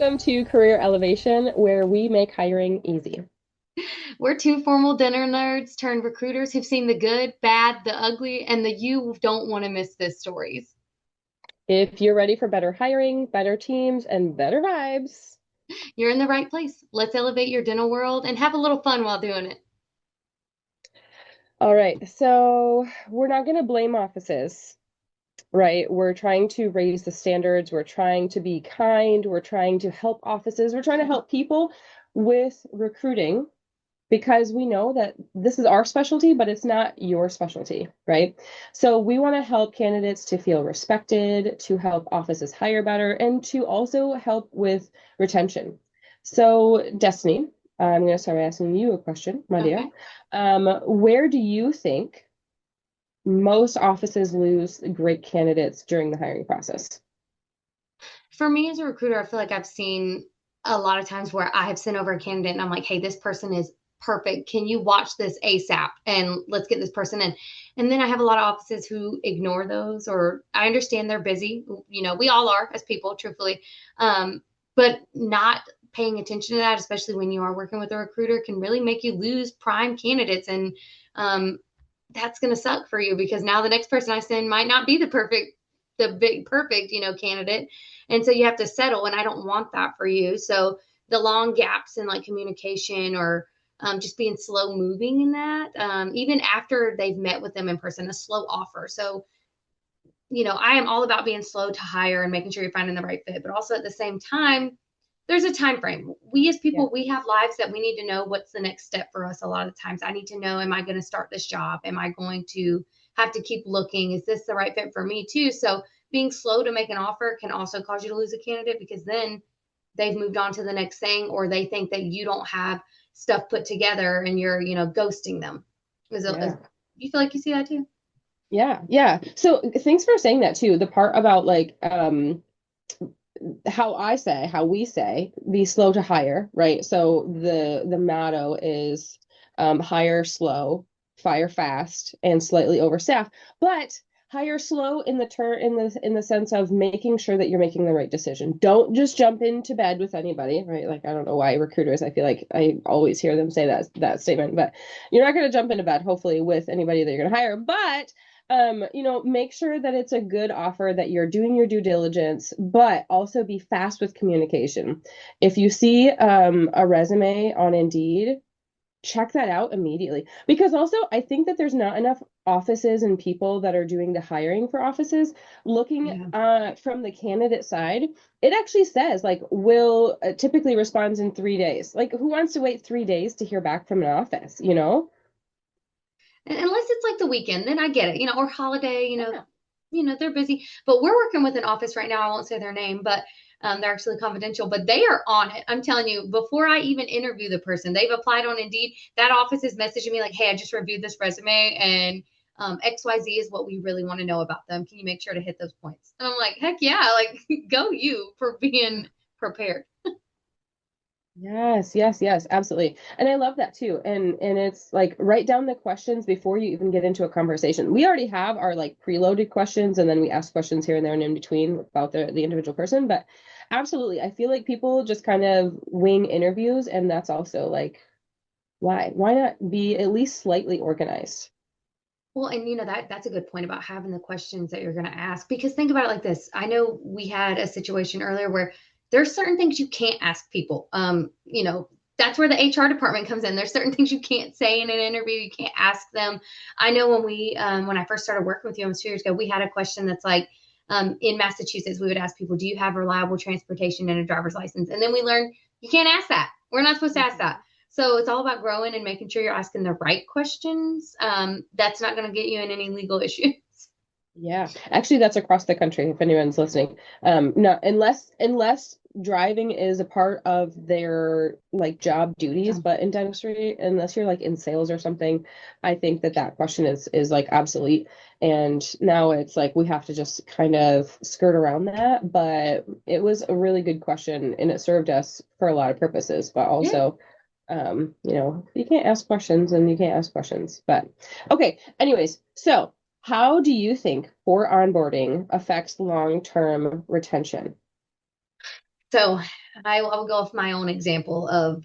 Welcome to Career Elevation, where we make hiring easy. We're two formal dinner nerds turned recruiters who've seen the good, bad, the ugly, and the you don't want to miss this stories. If you're ready for better hiring, better teams, and better vibes. You're in the right place. Let's elevate your dental world and have a little fun while doing it. All right, so we're not going to blame offices, right? We're trying to raise the standards. We're trying to be kind. We're trying to help offices. We're trying to help people with recruiting because we know that this is our specialty, but it's not your specialty, right? So we want to help candidates to feel respected, to help offices hire better, and to also help with retention. So, Destiny, I'm going to start by asking you a question, my dear. Okay. Where do you think most offices lose great candidates during the hiring process? For me as a recruiter, I feel like I've seen a lot of times where I have sent over a candidate and I'm like, hey, this person is perfect. Can you watch this ASAP and let's get this person in? And then I have a lot of offices who ignore those, or I understand they're busy. You know, we all are as people, truthfully. But not paying attention to that, especially when you are working with a recruiter, can really make you lose prime candidates. And um, that's going to suck for you because now the next person I send might not be the big perfect, candidate. And so you have to settle. And I don't want that for you. So the long gaps in like communication or just being slow moving in that, even after they've met with them in person, a slow offer. So, I am all about being slow to hire and making sure you're finding the right fit, but also at the same time, there's a time frame. We as Yeah. people, we have lives that we need to know what's the next step for us. A lot of times I need to know, am I going to start this job? Am I going to have to keep looking? Is this the right fit for me too? So being slow to make an offer can also cause you to lose a candidate because then they've moved on to the next thing, or they think that you don't have stuff put together and you're, ghosting them. Yeah. You feel like you see that too? Yeah, yeah. So thanks for saying that too. The part about like how we say, be slow to hire, right? So the motto is hire slow, fire fast, and slightly overstaffed. But hire slow in the sense of making sure that you're making the right decision. Don't just jump into bed with anybody, right? Like I don't know why recruiters, I feel like I always hear them say that statement, but you're not going to jump into bed, hopefully, with anybody that you're going to hire. But make sure that it's a good offer, that you're doing your due diligence, but also be fast with communication. If you see a resume on Indeed, check that out immediately. Because also, I think that there's not enough offices and people that are doing the hiring for offices looking Yeah. from the candidate side. It actually says, like, will typically responds in 3 days. Like, who wants to wait 3 days to hear back from an office, you know? Unless it's like the weekend, then I get it, or holiday, Yeah. they're busy. But we're working with an office right now. I won't say their name, but they're actually confidential, but they are on it. I'm telling you, before I even interview the person, they've applied on Indeed. That office is messaging me like, hey, I just reviewed this resume and XYZ is what we really want to know about them. Can you make sure to hit those points? And I'm like, heck yeah, like go you for being prepared. Yes, yes, yes, absolutely. And I love that too. And it's like write down the questions before you even get into a conversation. We already have our like preloaded questions and then we ask questions here and there and in between about the individual person, but absolutely. I feel like people just kind of wing interviews and that's also like why? Why not be at least slightly organized? Well, and that's a good point about having the questions that you're going to ask because think about it like this. I know we had a situation earlier where there's certain things you can't ask people. That's where the HR department comes in. There's certain things you can't say in an interview. You can't ask them. I know when I first started working with you almost 2 years ago, we had a question that's like, in Massachusetts, we would ask people, do you have reliable transportation and a driver's license? And then we learned you can't ask that. We're not supposed to ask that. So it's all about growing and making sure you're asking the right questions. That's not going to get you in any legal issues. Yeah, actually, that's across the country. If anyone's listening, not unless driving is a part of their like job duties, but in dentistry, unless you're like in sales or something, I think that question is like obsolete. And now it's like we have to just kind of skirt around that. But it was a really good question, and it served us for a lot of purposes. But Yeah. also, you can't ask questions, and you can't ask questions. But okay, anyways, so. How do you think poor onboarding affects long-term retention? So I will go off my own example of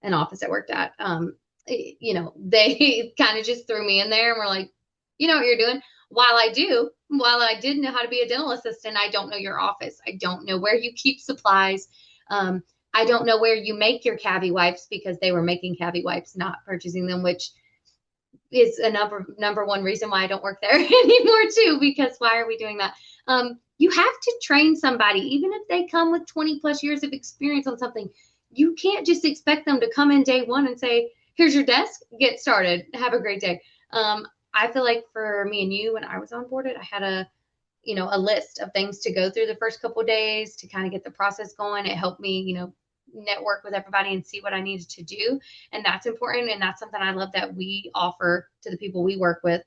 an office I worked at. They kind of just threw me in there and were like, you know what you're doing. While I did know how to be a dental assistant, I don't know your office. I don't know where you keep supplies. Um, I don't know where you make your cavi wipes because they were making cavi wipes, not purchasing them, which is a number one reason why I don't work there anymore too, because why are we doing that? You have to train somebody, even if they come with 20 plus years of experience on something. You can't just expect them to come in day one and say, here's your desk, get started, have a great day. I feel like for me and you, when I was onboarded, I had a list of things to go through the first couple of days to kind of get the process going. It helped me, network with everybody and see what I needed to do. And that's important. And that's something I love that we offer to the people we work with.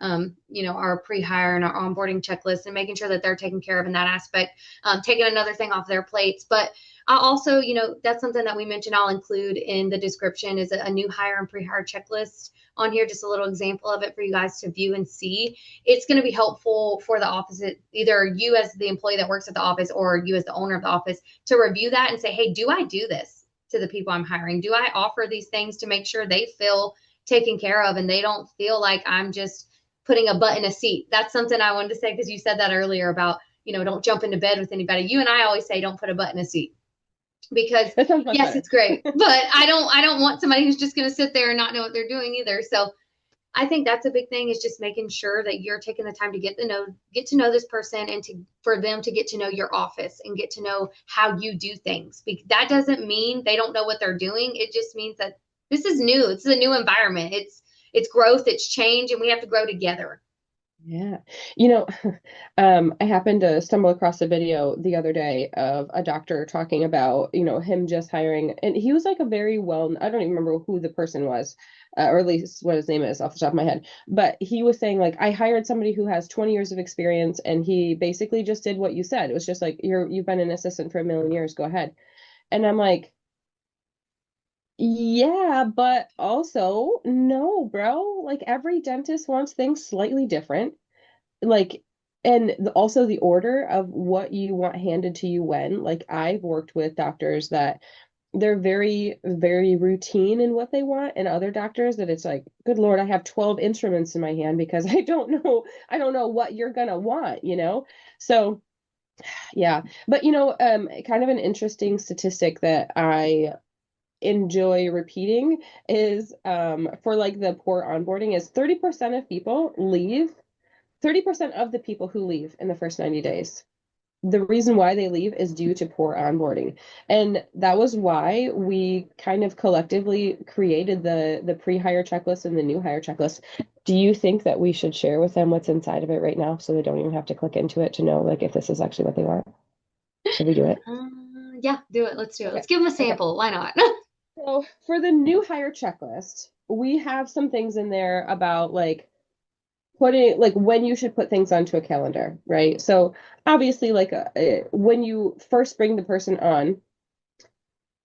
Our pre-hire and our onboarding checklist and making sure that they're taken care of in that aspect, taking another thing off their plates. But I also, that's something that we mentioned I'll include in the description is a new hire and pre-hire checklist on here, just a little example of it for you guys to view and see. It's going to be helpful for the office, either you as the employee that works at the office or you as the owner of the office, to review that and say, hey, do I do this to the people I'm hiring? Do I offer these things to make sure they feel taken care of and they don't feel like I'm just putting a butt in a seat? That's something I wanted to say because you said that earlier about, don't jump into bed with anybody. You and I always say, don't put a butt in a seat because That sounds much yes, better. it's great, but I don't want somebody who's just going to sit there and not know what they're doing either. So I think that's a big thing is just making sure that you're taking the time to get to know this person and for them to get to know your office and get to know how you do things. That doesn't mean they don't know what they're doing. It just means that this is new. It's a new environment. It's growth, it's change, and we have to grow together. Yeah. You know, I happened to stumble across a video the other day of a doctor talking about, him just hiring, and he was like a very well, I don't even remember who the person was, or at least what his name is off the top of my head, but he was saying like, I hired somebody who has 20 years of experience, and he basically just did what you said. It was just like, you've been an assistant for a million years, go ahead. And I'm like, yeah, but also, no, bro. Like every dentist wants things slightly different, like, and also the order of what you want handed to you when. Like I've worked with doctors that they're very very routine in what they want, and other doctors that it's like, good Lord, I have 12 instruments in my hand because I don't know what you're gonna want. So yeah, but kind of an interesting statistic that I enjoy repeating is for like the poor onboarding is 30% of people leave 30% of the people who leave in the first 90 days. The reason why they leave is due to poor onboarding. And that was why we kind of collectively created the pre-hire checklist and the new hire checklist. Do you think that we should share with them what's inside of it right now so they don't even have to click into it to know like if this is actually what they want? Should we do it? Yeah, do it. Let's do it. Okay. Let's give them a Okay. sample. Why not? So for the new hire checklist, we have some things in there about like putting like when you should put things onto a calendar, right? So obviously, like when you first bring the person on,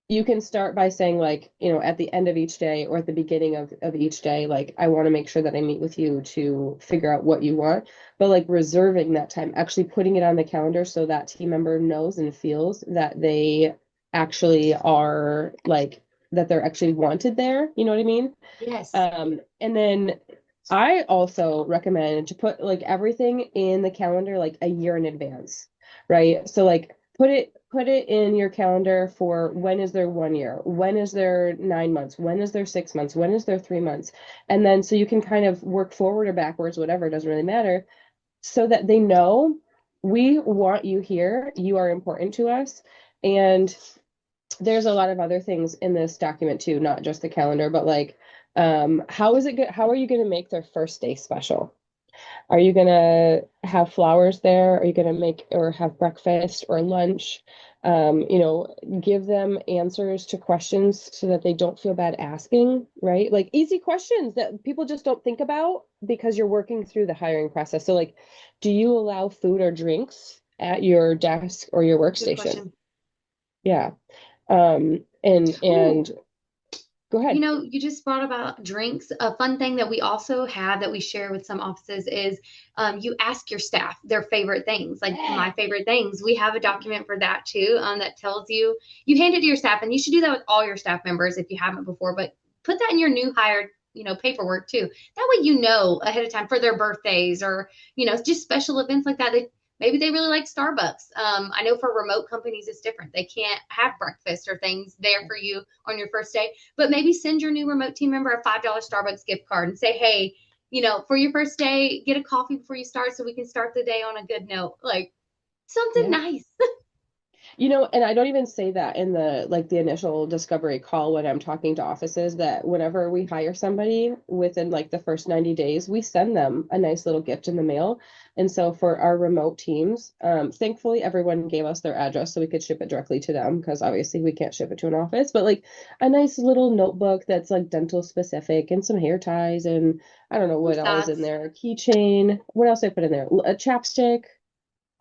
you can start by saying like, at the end of each day or at the beginning of each day, like I want to make sure that I meet with you to figure out what you want, but like reserving that time, actually putting it on the calendar so that team member knows and feels that they actually are like that they're actually wanted there. You know what I mean? Yes. And then I also recommend to put like everything in the calendar like a year in advance, right? So like put it in your calendar for when is there 1 year, when is there 9 months, when is there 6 months, when is there 3 months, and then so you can kind of work forward or backwards, whatever, it doesn't really matter, so that they know we want you here, you are important to us, and there's a lot of other things in this document too, not just the calendar, but like, how is it good? How are you going to make their first day special? Are you going to have flowers there? Are you going to make or have breakfast or lunch? Give them answers to questions so that they don't feel bad asking, right? Like easy questions that people just don't think about because you're working through the hiring process. So like, do you allow food or drinks at your desk or your Good workstation? question. Yeah. And Ooh, Go ahead. You just brought about drinks. A fun thing that we also have that we share with some offices is you ask your staff their favorite things. Like my favorite things, we have a document for that too, that tells you, you hand it to your staff, and you should do that with all your staff members if you haven't before, but put that in your new hired, paperwork too. That way, ahead of time for their birthdays or, just special events like that. Maybe they really like Starbucks. I know for remote companies, it's different. They can't have breakfast or things there for you on your first day, but maybe send your new remote team member a $5 Starbucks gift card and say, hey, for your first day, get a coffee before you start so we can start the day on a good note. Like something Yeah. nice. And I don't even say that in the initial discovery call when I'm talking to offices, that whenever we hire somebody within like the first 90 days, we send them a nice little gift in the mail. And so for our remote teams, thankfully everyone gave us their address so we could ship it directly to them, because obviously we can't ship it to an office, but like a nice little notebook that's like dental specific, and some hair ties, and I don't know Some what all is in socks. there. Keychain. What else I put in there? A chapstick.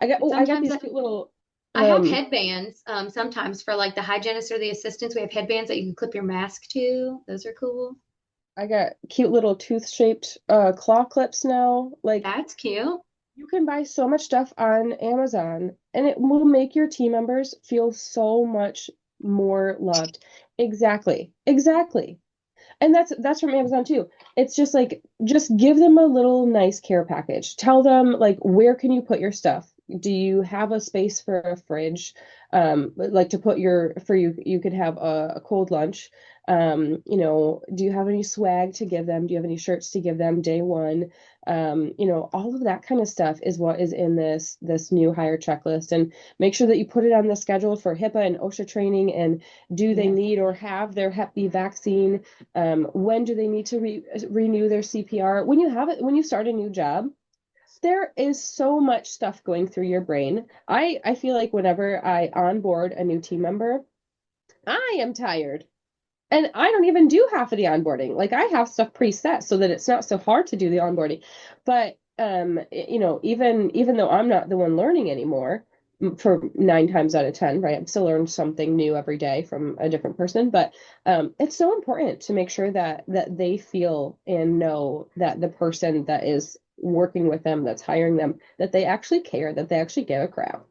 I got Sometimes these cute little I have um headbands. Sometimes for like the hygienists or the assistants, we have headbands that you can clip your mask to. Those are cool. I got cute little tooth-shaped claw clips now. Like, That's cute. you can buy so much stuff on Amazon, and it will make your team members feel so much more loved. Exactly. Exactly. And that's from Amazon too. It's just like, just give them a little nice care package. Tell them like, where can you put your stuff? Do you have a space for a fridge? Like, to put your, for you could have a cold lunch. Do you have any swag to give them? Do you have any shirts to give them day one? All of that kind of stuff is what is in this new hire checklist. And make sure that you put it on the schedule for HIPAA and OSHA training. And do they Yes. need or have their Hep B vaccine? When do they need to renew their CPR? When you start a new job, there is so much stuff going through your brain. I feel like whenever I onboard a new team member, I am tired. And I don't even do half of the onboarding. Like, I have stuff preset so that it's not so hard to do the onboarding. But even though I'm not the one learning anymore, for 9 times out of 10, right? I'm still learning something new every day from a different person. But it's so important to make sure that they feel and know that the person that is working with them, that's hiring them, that they actually care, that they actually give a crap.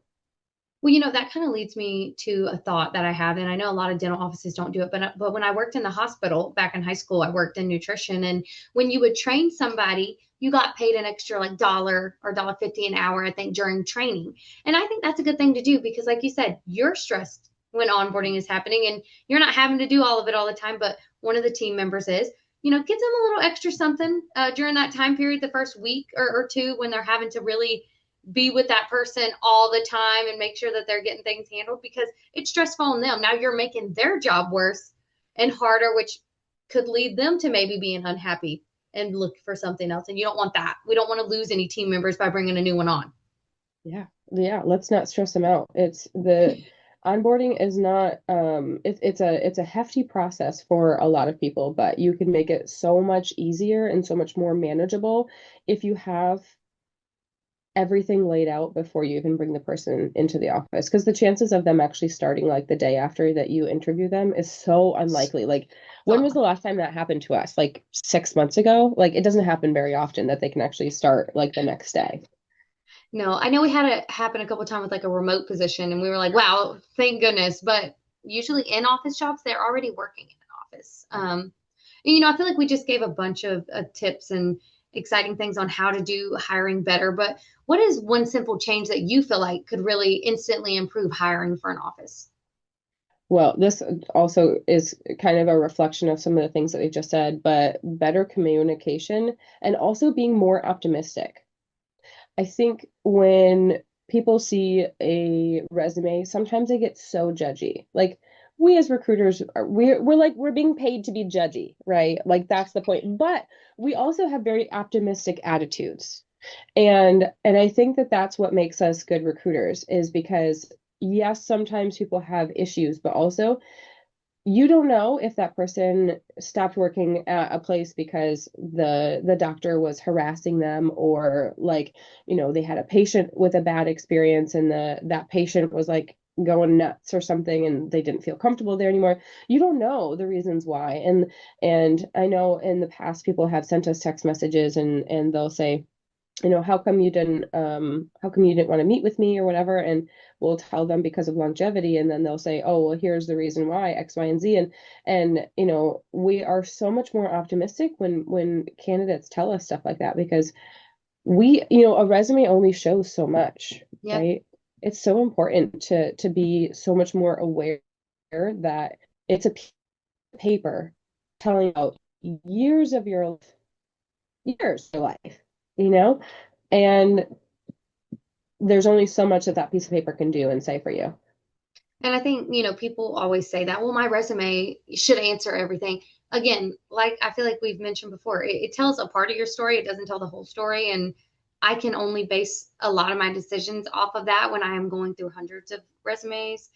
Well, that kind of leads me to a thought that I have, and I know a lot of dental offices don't do it, but when I worked in the hospital back in high school, I worked in nutrition, and when you would train somebody, you got paid an extra like dollar or $1.50 an hour, I think, during training. And I think that's a good thing to do because, like you said, you're stressed when onboarding is happening, and you're not having to do all of it all the time. But one of the team members is, give them a little extra something during that time period, the first week or two, when they're having to really be with that person all the time and make sure that they're getting things handled because it's stressful on them. Now you're making their job worse and harder, which could lead them to maybe being unhappy and look for something else. And you don't want that. We don't want to lose any team members by bringing a new one on. Yeah. Yeah. Let's not stress them out. It's the onboarding is not it's a hefty process for a lot of people, but you can make it so much easier and so much more manageable if you have everything laid out before you even bring the person into the office. Because the chances of them actually starting like the day after that you interview them is so unlikely. Like, when was So the last time that happened to us? Like 6 months ago? Like, it doesn't happen very often that they can actually start like the next day. no, I know we had it happen a couple of times with like a remote position and we were like, wow, thank goodness. But usually in office jobs, they're already working in an office. And, I feel like we just gave a bunch of tips and exciting things on how to do hiring better. But what is one simple change that you feel like could really instantly improve hiring for an office? Well, this also is kind of a reflection of some of the things that we just said, but better communication and also being more optimistic. I think when people see a resume, sometimes they get so judgy. Like, we as recruiters we're being paid to be judgy, right? Like, that's the point. But we also have very optimistic attitudes. And I think that that's what makes us good recruiters, is because yes, sometimes people have issues, but also you don't know if that person stopped working at a place because the doctor was harassing them, or like, they had a patient with a bad experience and the that patient was like going nuts or something and they didn't feel comfortable there anymore. You don't know the reasons why. And I know in the past people have sent us text messages and they'll say, how come you didn't want to meet with me or whatever? And we'll tell them because of longevity. And then they'll say, oh, well, here's the reason why, X, Y, and Z. And we are so much more optimistic when candidates tell us stuff like that because a resume only shows so much, Yep. right? It's so important to be so much more aware that it's a paper telling out years of your years of your life, you know? And there's only so much that that piece of paper can do and say for you. And I think, people always say that, well, my resume should answer everything. Again, like I feel like we've mentioned before, it tells a part of your story. It doesn't tell the whole story. And I can only base a lot of my decisions off of that when I am going through hundreds of resumes.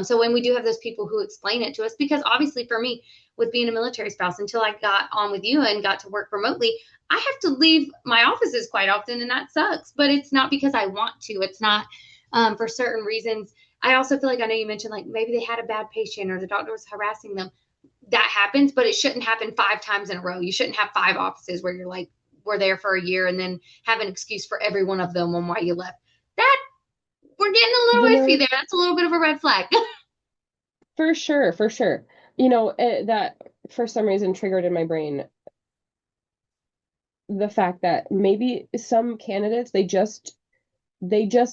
So when we do have those people who explain it to us, because obviously for me, with being a military spouse, until I got on with you and got to work remotely, I have to leave my offices quite often, and that sucks. But it's not because I want to. It's not for certain reasons. I also feel like I know you mentioned like maybe they had a bad patient or the doctor was harassing them. That happens, but it shouldn't happen 5 times in a row. You shouldn't have 5 offices where you're like, we're there for a year and then have an excuse for every one of them on why you left. That we're getting a little You iffy know, there. That's a little bit of a red flag. for sure, for sure. That for some reason triggered in my brain the fact that maybe some candidates they just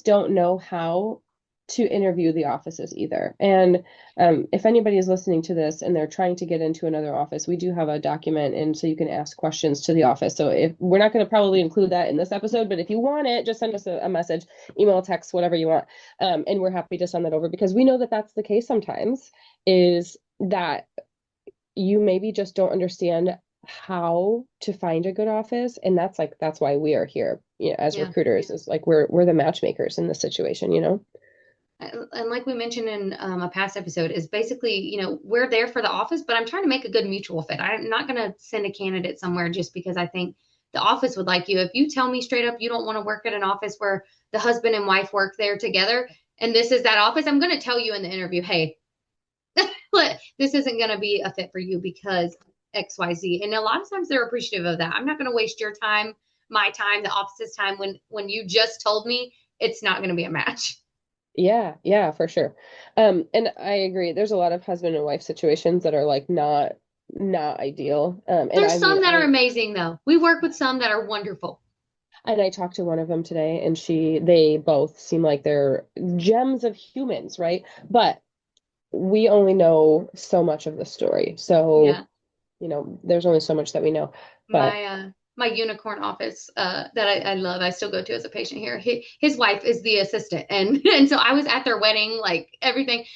don't know how to interview the offices either. And if anybody is listening to this and they're trying to get into another office, we do have a document, and so you can ask questions to the office. So if we're not going to probably include that in this episode, but if you want it, just send us a message, email, text, whatever you want, and we're happy to send that over because we know that that's the case sometimes. Is that you maybe just don't understand how to find a good office, and that's why we are here, as Yeah. recruiters, is like we're the matchmakers in this situation. And like we mentioned in a past episode, is basically, we're there for the office, but I'm trying to make a good mutual fit. I'm not going to send a candidate somewhere just because I think the office would like you. If you tell me straight up you don't want to work at an office where the husband and wife work there together, and this is that office, I'm going to tell you in the interview, hey, this isn't going to be a fit for you because XYZ. And a lot of times they're appreciative of that. I'm not going to waste your time, my time, the office's time when you just told me it's not going to be a match. Yeah, yeah, for sure. And I agree. There's a lot of husband and wife situations that are like not ideal. And There's I mean, some that are amazing though. We work with some that are wonderful. I talked to one of them today, and they both seem like they're gems of humans, right? But we only know so much of the story. So, Yeah. there's only so much that we know. But My unicorn office that I love, I still go to as a patient here. His wife is the assistant, and and so I was at their wedding, like everything.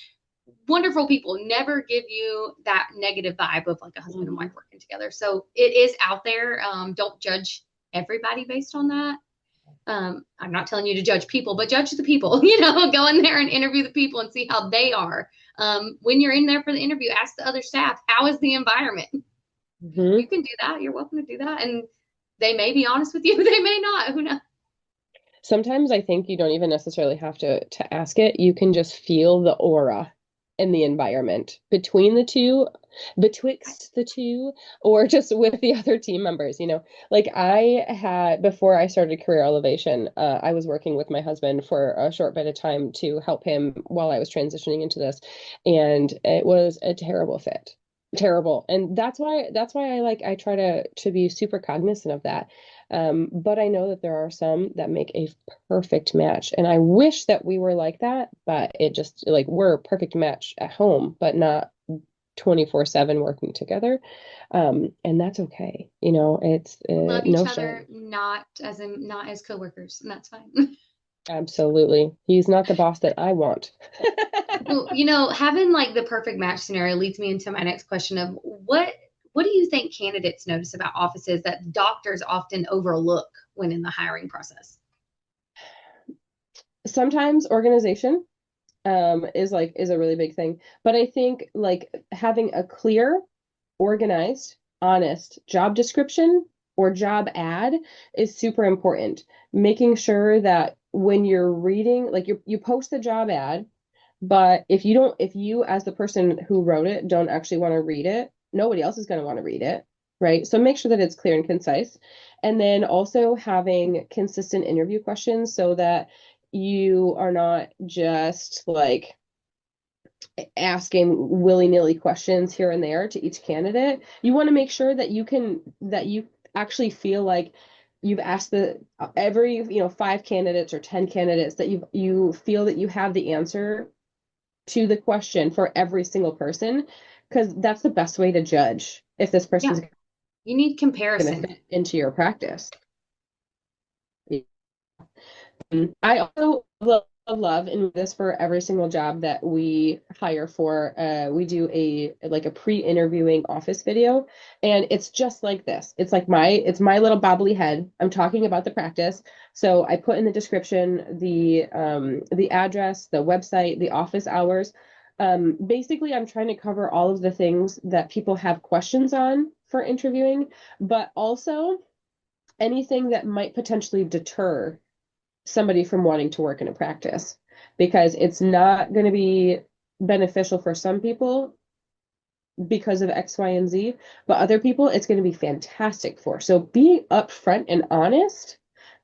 Wonderful people, never give you that negative vibe of like a husband and wife Mhm. working together. So it is out there. Don't judge everybody based on that. I'm not telling you to judge people, but judge the people. Go in there and interview the people and see how they are. When you're in there for the interview, ask the other staff, how is the environment? You Mhm. can do that. You're welcome to do that. And they may be honest with you, they may not. Who knows? Sometimes I think you don't even necessarily have to ask it. You can just feel the aura in the environment between the two, betwixt the two, or just with the other team members. Like I had before I started Career Elevation, I was working with my husband for a short bit of time to help him while I was transitioning into this, and it was a terrible fit. Terrible. And that's why I try to be super cognizant of that. But I know that there are some that make a perfect match. And I wish that we were like that, but it just like we're a perfect match at home, but not 24/7 working together. And that's okay. It's Love no each other, shame. not as coworkers, and that's fine. Absolutely. He's not the boss that I want. Well, having like the perfect match scenario leads me into my next question of what do you think candidates notice about offices that doctors often overlook when in the hiring process? Sometimes organization is a really big thing. But I think like having a clear, organized, honest job description or job ad is super important. Making sure that when you're reading, like you post the job ad, But if you as the person who wrote it don't actually want to read it, nobody else is going to want to read it, right? So make sure that it's clear and concise. And then also having consistent interview questions so that you are not just like asking willy-nilly questions here and there to each candidate. You want to make sure that that you actually feel like you've asked the every, 5 candidates or 10 candidates that you feel that you have the answer to the question for every single person, because that's the best way to judge if this Yeah, person's you need going to comparison. fit into your practice. I also love and this for every single job that we hire for. We do a pre-interviewing office video, and it's just like this. It's my little bobbly head. I'm talking about the practice. So I put in the description the address, the website, the office hours. Basically, I'm trying to cover all of the things that people have questions on for interviewing, but also anything that might potentially deter somebody from wanting to work in a practice, because it's not going to be beneficial for some people because of X, Y, and Z, but other people it's going to be fantastic for. So being upfront and honest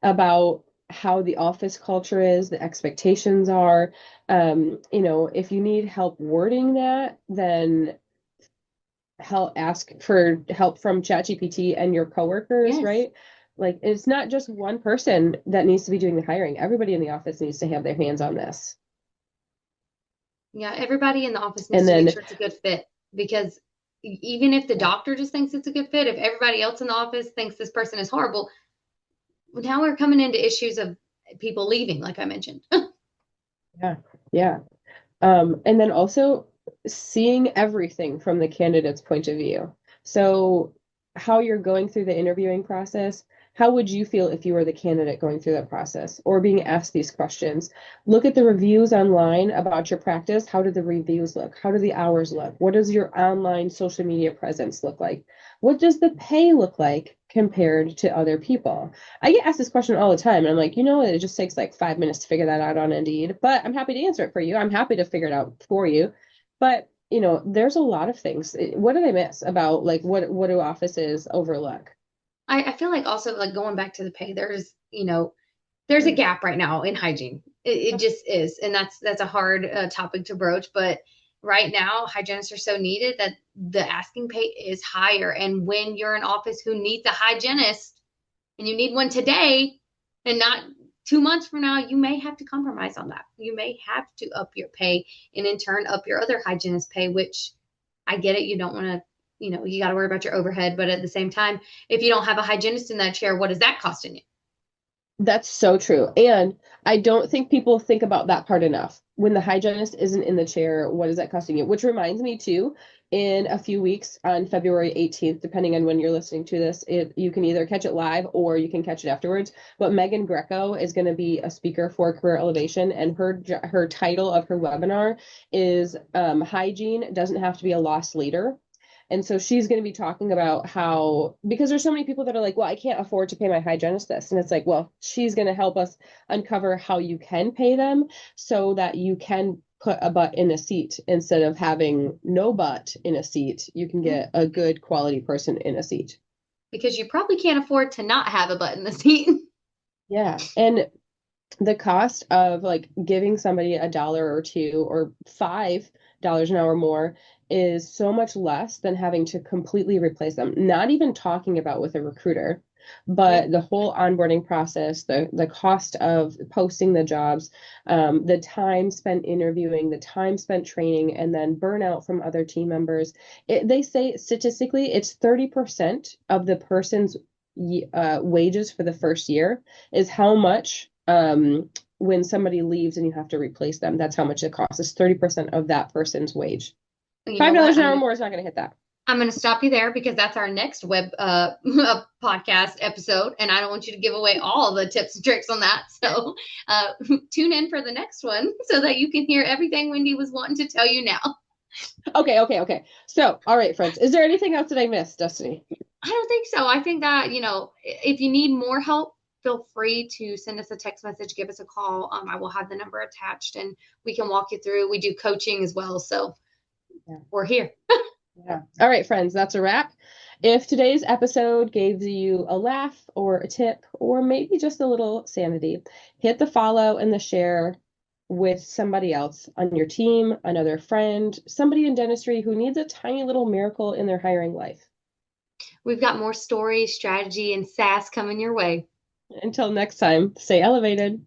about how the office culture is, the expectations are, if you need help wording that, then ask for help from ChatGPT and your coworkers, Yes. right? Like it's not just one person that needs to be doing the hiring. Everybody in the office needs to have their hands on this. Yeah, everybody in the office needs And to make then sure it's a good fit because even if the yeah, doctor just thinks it's a good fit, if everybody else in the office thinks this person is horrible, now we're coming into issues of people leaving, like I mentioned. yeah, yeah. And then also seeing everything from the candidate's point of view. So, how you're going through the interviewing process, how would you feel if you were the candidate going through that process or being asked these questions? Look at the reviews online about your practice. How do the reviews look? How do the hours look? What does your online social media presence look like? What does the pay look like compared to other people? I get asked this question all the time, and I'm like, it just takes like 5 minutes to figure that out on Indeed, but I'm happy to answer it for you. I'm happy to figure it out for you. But, there's a lot of things. What do they miss about like what do offices overlook? I feel like also like going back to the pay, there's a gap right now in hygiene. It just is, and that's a hard topic to broach. But right now, hygienists are so needed that the asking pay is higher. And when you're an office who needs a hygienist, and you need one today, and not 2 months from now, you may have to compromise on that. You may have to up your pay, and in turn up your other hygienist pay. Which I get it. You don't want to. You got to worry about your overhead, but at the same time, if you don't have a hygienist in that chair, what is that costing you? That's so true. And I don't think people think about that part enough. When the hygienist isn't in the chair, what is that costing you? Which reminds me too, in a few weeks on February 18th, depending on when you're listening to this, you can either catch it live or you can catch it afterwards. But Megan Greco is going to be a speaker for Career Elevation, and her title of her webinar is Hygiene Doesn't Have to Be a Lost Leader. And so she's going to be talking about how, because there's so many people that are like, well, I can't afford to pay my hygienist this. And it's like, well, she's going to help us uncover how you can pay them so that you can put a butt in a seat instead of having no butt in a seat. You can Yeah. get a good quality person in a seat. Because you probably can't afford to not have a butt in the seat. Yeah. And the cost of like giving somebody $1 or $2 or $5 an hour more is so much less than having to completely replace them. Not even talking about with a recruiter, Yeah. but the whole onboarding process, the cost of posting the jobs, the time spent interviewing, the time spent training, and then burnout from other team members. They say statistically it's 30% of the person's wages for the first year is how much when somebody leaves and you have to replace them. That's how much it costs. It's 30% of that person's wage. You know Five what? dollars an hour more is not going to hit that. I'm gonna stop you there because that's our next web podcast episode, and I don't want you to give away all the tips and tricks on that. So uh, tune in for the next one so that you can hear everything Wendy was wanting to tell you now. Okay. So, all right, friends. Is there anything else that I missed, Destiny? I don't think so. I think that if you need more help, feel free to send us a text message, give us a call. I will have the number attached and we can walk you through. We do coaching as well. So Yeah. we're here. Yeah. All right, friends, that's a wrap. If today's episode gave you a laugh or a tip or maybe just a little sanity, hit the follow and the share with somebody else on your team, another friend, somebody in dentistry who needs a tiny little miracle in their hiring life. We've got more stories, strategy, and sass coming your way. Until next time, stay elevated.